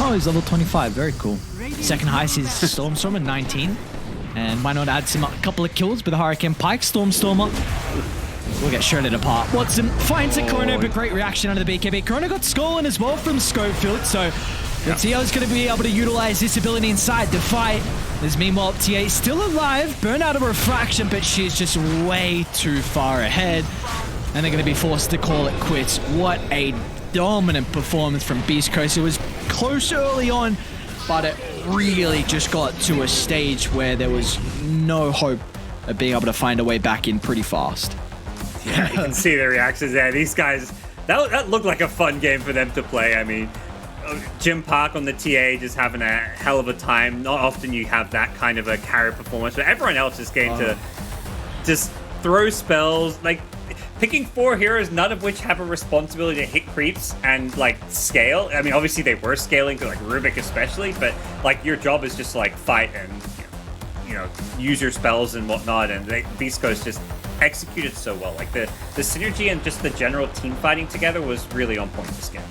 Oh, he's level 25. Very cool. Second highest is Stormstormer, 19. And why not add a couple of kills with the Hurricane Pike? Stormstormer will get shredded apart. Watson finds a Corona, but great reaction under the BKB. Corona got stolen as well from Schofield, so TO is going to be able to utilize this ability inside the fight. There's meanwhile TA still alive, burned out of refraction, but she's just way too far ahead. And they're going to be forced to call it quits. What a dominant performance from Beast Coast. It was close early on, but it really just got to a stage where there was no hope of being able to find a way back in pretty fast. Yeah, you can see the reactions there. These guys, that looked like a fun game for them to play. I mean, Jim Park on the TA just having a hell of a time. Not often you have that kind of a carry performance, but everyone else is getting to just throw spells. Like, picking 4 heroes, none of which have a responsibility to hit creeps and, like, scale. I mean, obviously they were scaling to, like, Rubik especially, but, like, your job is just to, like, fight and, you know, use your spells and whatnot, and Beast Coast just executed so well. Like, the synergy and just the general team fighting together was really on point this game.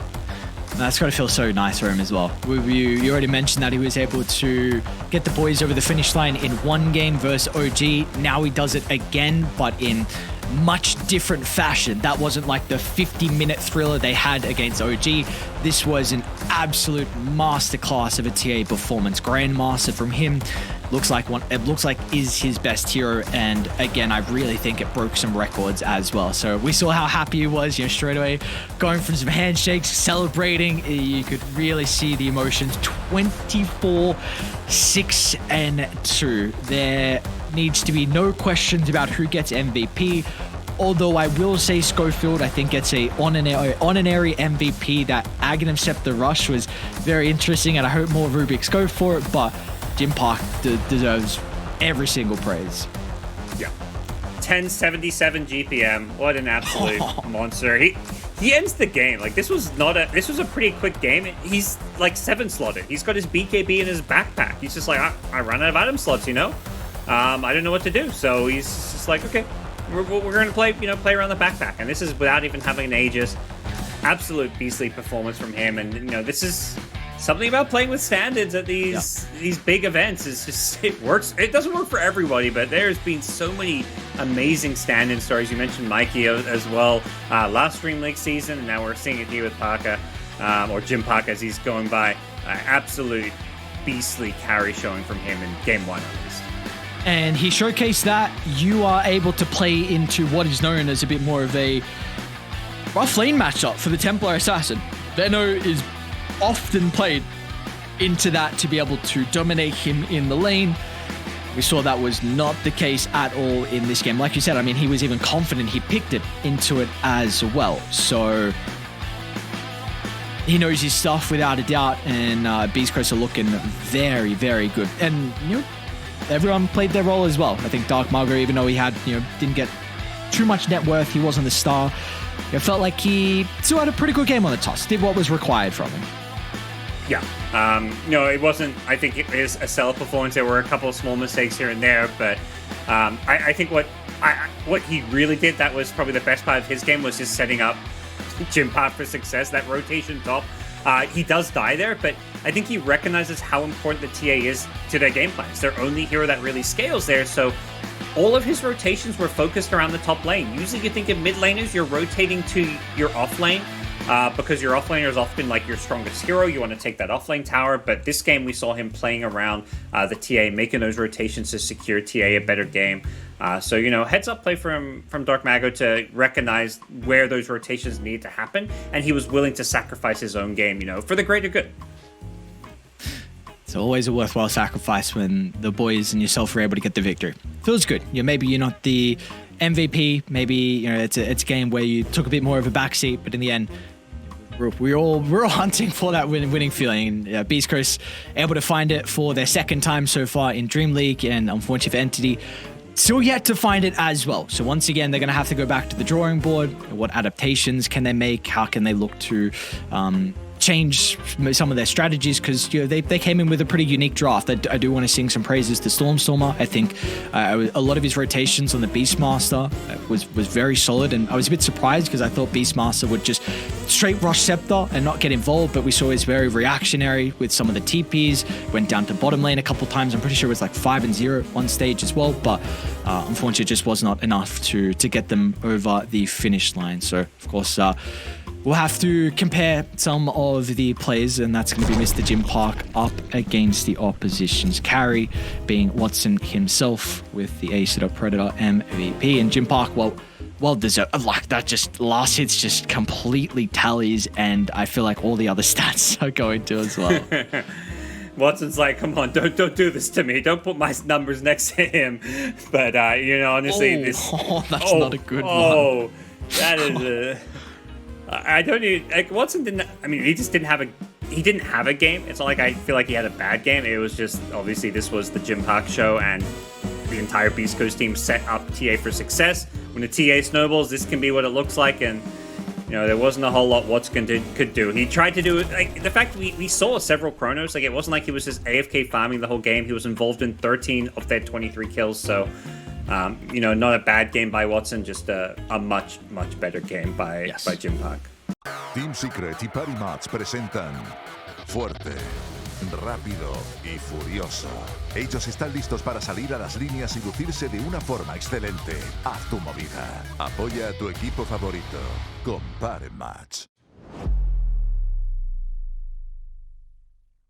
That's got to feel so nice for him as well. You already mentioned that he was able to get the boys over the finish line in one game versus OG. Now he does it again, but in much different fashion. That wasn't like the 50-minute thriller they had against OG. This was an absolute masterclass of a TA performance. Grandmaster from him. Looks like is his best hero, and again, I really think it broke some records as well. So we saw how happy he was, you know, straight away, going from some handshakes, celebrating. You could really see the emotions. 24, 6, and 2. There needs to be no questions about who gets MVP. Although I will say Schofield, I think, gets a honorary MVP. That Aghanim Scepter Rush was very interesting, and I hope more Rubiks go for it, but Jim Park deserves every single praise. Yeah. 1077 GPM. What an absolute monster. He ends the game. Like, this was a pretty quick game. He's like 7 slotted. He's got his BKB in his backpack. He's just like, I run out of item slots, you know? I don't know what to do. So he's just like, okay, we're going to play around the backpack. And this is without even having an Aegis. Absolute beastly performance from him. And, you know, this is something about playing with standards at these big events. Is just, it works. It doesn't work for everybody, but there's been so many amazing stand-in stories. You mentioned Mikey as well last Stream League season, and now we're seeing it here with Parker, or Jim Parker as he's going by. Absolute beastly carry showing from him in game 1 at least. And he showcased that you are able to play into what is known as a bit more of a rough lane matchup for the Templar Assassin. Venno is often played into that to be able to dominate him in the lane. We saw that was not the case at all in this game. Like you said, I mean, he was even confident. He picked it into it as well. So he knows his stuff without a doubt, and Beast Coast are looking very, very good. And, you know, everyone played their role as well. I think Dark Margo, even though he had, you know, didn't get too much net worth, he wasn't the star. It felt like he still had a pretty good game on the toss, did what was required from him. Yeah. No, it wasn't, I think it is a stellar performance. There were a couple of small mistakes here and there, but I think what he really did, that was probably the best part of his game, was just setting up Jim Park for success. That rotation top, he does die there, but I think he recognizes how important the TA is to their game plan. It's their only hero that really scales there, so all of his rotations were focused around the top lane. Usually you think of mid laners, you're rotating to your off lane, because your offlaner is often like your strongest hero. You want to take that offlane tower, but this game we saw him playing around the TA, making those rotations to secure TA a better game. So, you know, heads up play from Dark Mago to recognize where those rotations need to happen, and he was willing to sacrifice his own game, you know, for the greater good. It's always a worthwhile sacrifice when the boys and yourself are able to get the victory. Feels good. Yeah, maybe you're not the MVP. Maybe, you know, it's a game where you took a bit more of a backseat, but in the end, we're all hunting for that winning feeling. And Beast Coast able to find it for their second time so far in Dream League, and unfortunately for Entity, still yet to find it as well. So once again, they're going to have to go back to the drawing board. What adaptations can they make? How can they look to change some of their strategies, because they came in with a pretty unique draft. I do want to sing some praises to Stormstormer. I think a lot of his rotations on the Beastmaster was very solid, and I was a bit surprised because I thought Beastmaster would just straight rush Scepter and not get involved, but we saw he's very reactionary with some of the TPs, went down to bottom lane a couple times. I'm pretty sure it was like 5-0 on stage as well, but unfortunately it just was not enough to get them over the finish line. So of course we'll have to compare some of the players, and that's going to be Mr. Jim Park up against the opposition's carry, being Watson himself with the Ace Predator MVP. And Jim Park, well deserved. Like, that just last hits just completely tallies, and I feel like all the other stats are going to as well. Watson's like, come on, don't do this to me. Don't put my numbers next to him. But honestly, that's not a good one. That is I don't need, like, Watson didn't. I mean, he just didn't have a game. It's not like I feel like he had a bad game. It was just, obviously this was the Jim Park show, and the entire Beast Coast team set up TA for success. When the TA snowballs, this can be what it looks like, and there wasn't a whole lot Watson could do. He tried to do it, like, the fact we saw several chronos, like, it wasn't like he was just AFK farming the whole game. He was involved in 13 of their 23 kills, so not a bad game by Watson, just a much better game by Jim Park. Team Secret y Party Mats presentan Fuerte, Rápido y Furioso. Ellos están listos para salir a las líneas y lucirse de una forma excelente. Haz tu movida. Apoya a tu equipo favorito con Party Mats.